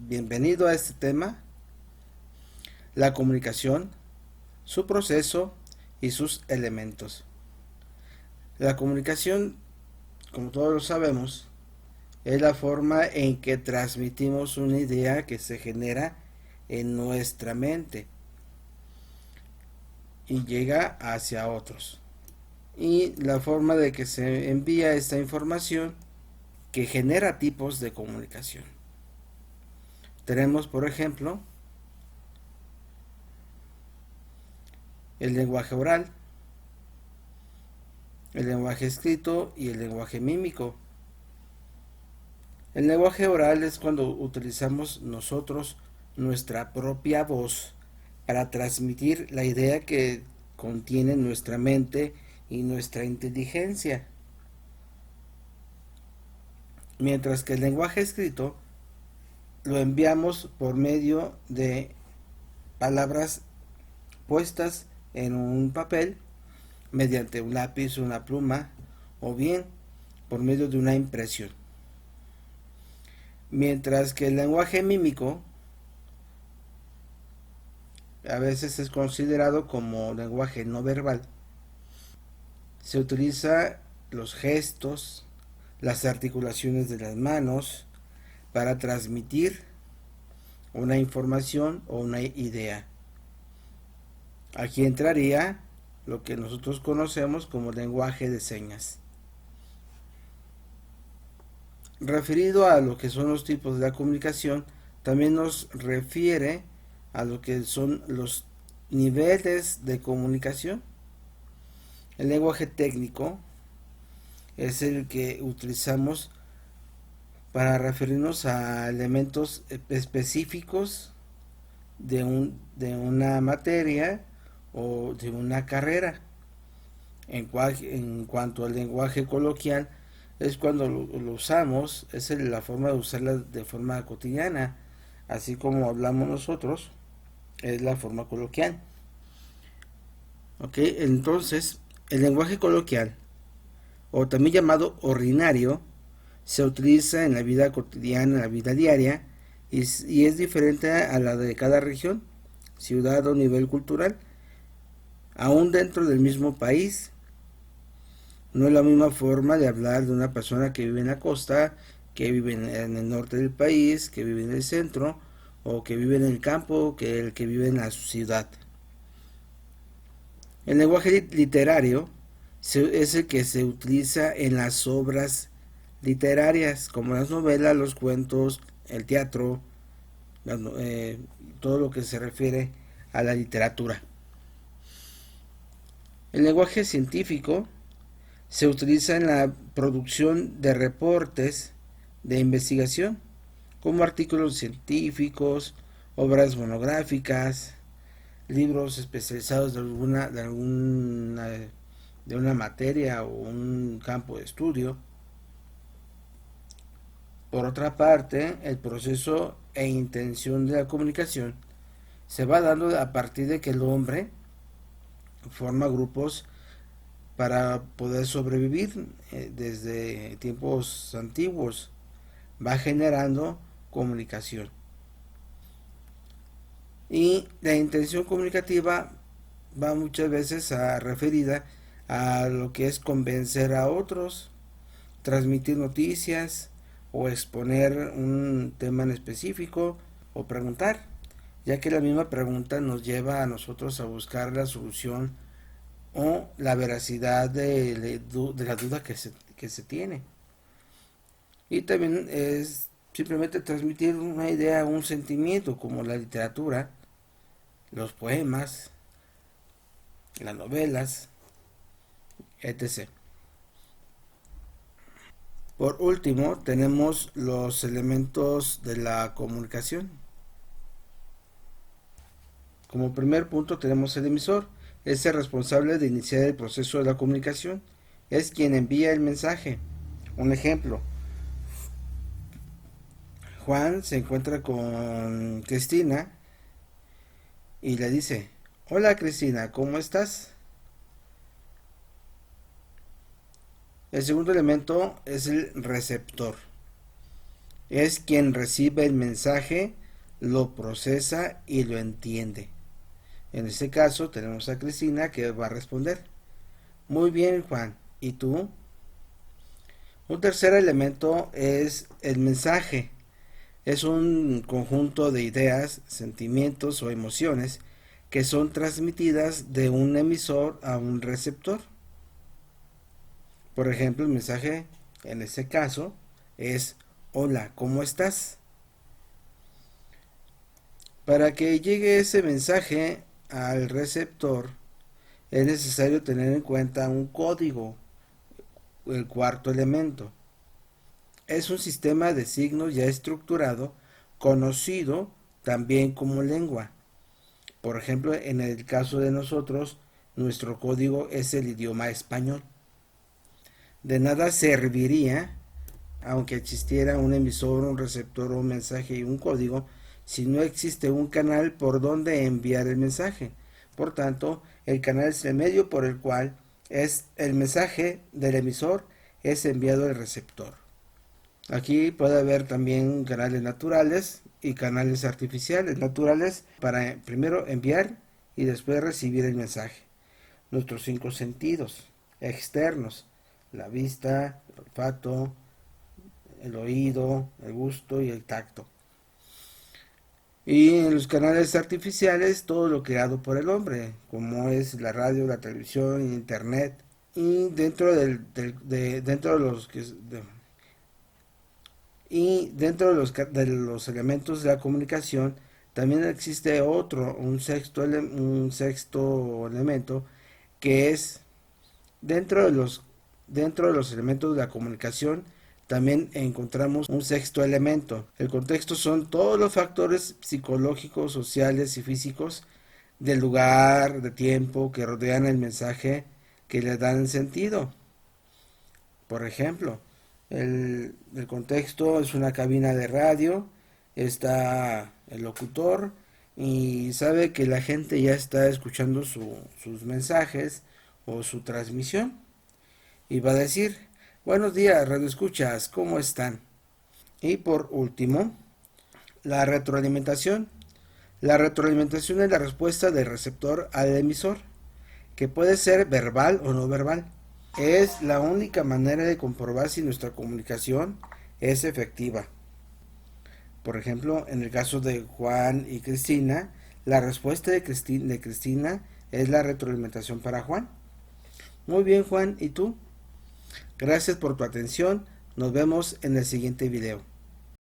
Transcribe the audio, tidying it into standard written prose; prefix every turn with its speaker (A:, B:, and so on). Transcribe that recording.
A: Bienvenido a este tema, la comunicación, su proceso y sus elementos. La comunicación, como todos lo sabemos, es la forma en que transmitimos una idea que se genera en nuestra mente y llega hacia otros. Y la forma de que se envía esta información que genera tipos de comunicación. Tenemos, por ejemplo, el lenguaje oral, el lenguaje escrito y el lenguaje mímico. El lenguaje oral es cuando utilizamos nosotros nuestra propia voz para transmitir la idea que contiene nuestra mente y nuestra inteligencia. Mientras que el lenguaje escrito lo enviamos por medio de palabras puestas en un papel mediante un lápiz, una pluma o bien por medio de una impresión. Mientras que el lenguaje mímico a veces es considerado como lenguaje no verbal. Se utiliza los gestos, las articulaciones de las manos para transmitir una información o una idea. Aquí entraría lo que nosotros conocemos como lenguaje de señas. Referido a lo que son los tipos de la comunicación, también nos refiere a lo que son los niveles de comunicación. El lenguaje técnico es el que utilizamos para referirnos a elementos específicos de una materia o de una carrera. En cuanto al lenguaje coloquial, es cuando lo usamos, es la forma de usarla de forma cotidiana, así como hablamos nosotros, es la forma coloquial. ¿Ok? Entonces, el lenguaje coloquial, o también llamado ordinario, se utiliza en la vida cotidiana, en la vida diaria, y es diferente a la de cada región, ciudad o nivel cultural, aún dentro del mismo país. No es la misma forma de hablar de una persona que vive en la costa, que vive en el norte del país, que vive en el centro, o que vive en el campo, que el que vive en la ciudad. El lenguaje literario es el que se utiliza en las obras literarias, como las novelas, los cuentos, el teatro, todo lo que se refiere a la literatura. El lenguaje científico se utiliza en la producción de reportes de investigación, como artículos científicos, obras monográficas, libros especializados de una materia o un campo de estudio. Por otra parte, el proceso e intención de la comunicación se va dando a partir de que el hombre forma grupos para poder sobrevivir desde tiempos antiguos. Va generando comunicación. Y la intención comunicativa va muchas veces referida a lo que es convencer a otros, transmitir noticias o exponer un tema en específico o preguntar, ya que la misma pregunta nos lleva a nosotros a buscar la solución o la veracidad de la duda que se tiene. Y también es simplemente transmitir una idea, un sentimiento, como la literatura, los poemas, las novelas, etc. Por último, tenemos los elementos de la comunicación. Como primer punto tenemos el emisor. Es el responsable de iniciar el proceso de la comunicación. Es quien envía el mensaje. Un ejemplo. Juan se encuentra con Cristina y le dice, hola Cristina, ¿cómo estás? El segundo elemento es el receptor. es quien recibe el mensaje, lo procesa y lo entiende. En este caso tenemos a Cristina que va a responder. Muy bien, Juan. ¿Y tú? Un tercer elemento es el mensaje. Es un conjunto de ideas, sentimientos o emociones que son transmitidas de un emisor a un receptor. Por ejemplo, el mensaje en este caso es: hola, ¿cómo estás? Para que llegue ese mensaje al receptor es necesario tener en cuenta un código, el cuarto elemento. Es un sistema de signos ya estructurado, conocido también como lengua. Por ejemplo, en el caso de nosotros, nuestro código es el idioma español. De nada serviría, aunque existiera un emisor, un receptor, un mensaje y un código, si no existe un canal por donde enviar el mensaje. Por tanto, el canal es el medio por el cual es el mensaje del emisor es enviado al receptor. Aquí puede haber también canales naturales y canales artificiales. Naturales para primero enviar y después recibir el mensaje. Nuestros cinco sentidos externos: la vista, el olfato, el oído, el gusto y el tacto. Y en los canales artificiales, todo lo creado por el hombre, como es la radio, la televisión, internet. Y dentro de los de los elementos de la comunicación también existe otro, un sexto elemento, que es dentro de los elementos de la comunicación también encontramos un sexto elemento. El contexto son todos los factores psicológicos, sociales y físicos del lugar, de tiempo que rodean el mensaje, que le dan sentido. Por ejemplo, el contexto es una cabina de radio, está el locutor y sabe que la gente ya está escuchando sus mensajes o su transmisión y va a decir: buenos días, radioescuchas, ¿cómo están? Y por último, la retroalimentación. La retroalimentación es la respuesta del receptor al emisor, que puede ser verbal o no verbal. Es la única manera de comprobar si nuestra comunicación es efectiva. Por ejemplo, en el caso de Juan y Cristina, la respuesta de Cristina es la retroalimentación para Juan. Muy bien, Juan, ¿y tú? Gracias por tu atención. Nos vemos en el siguiente video.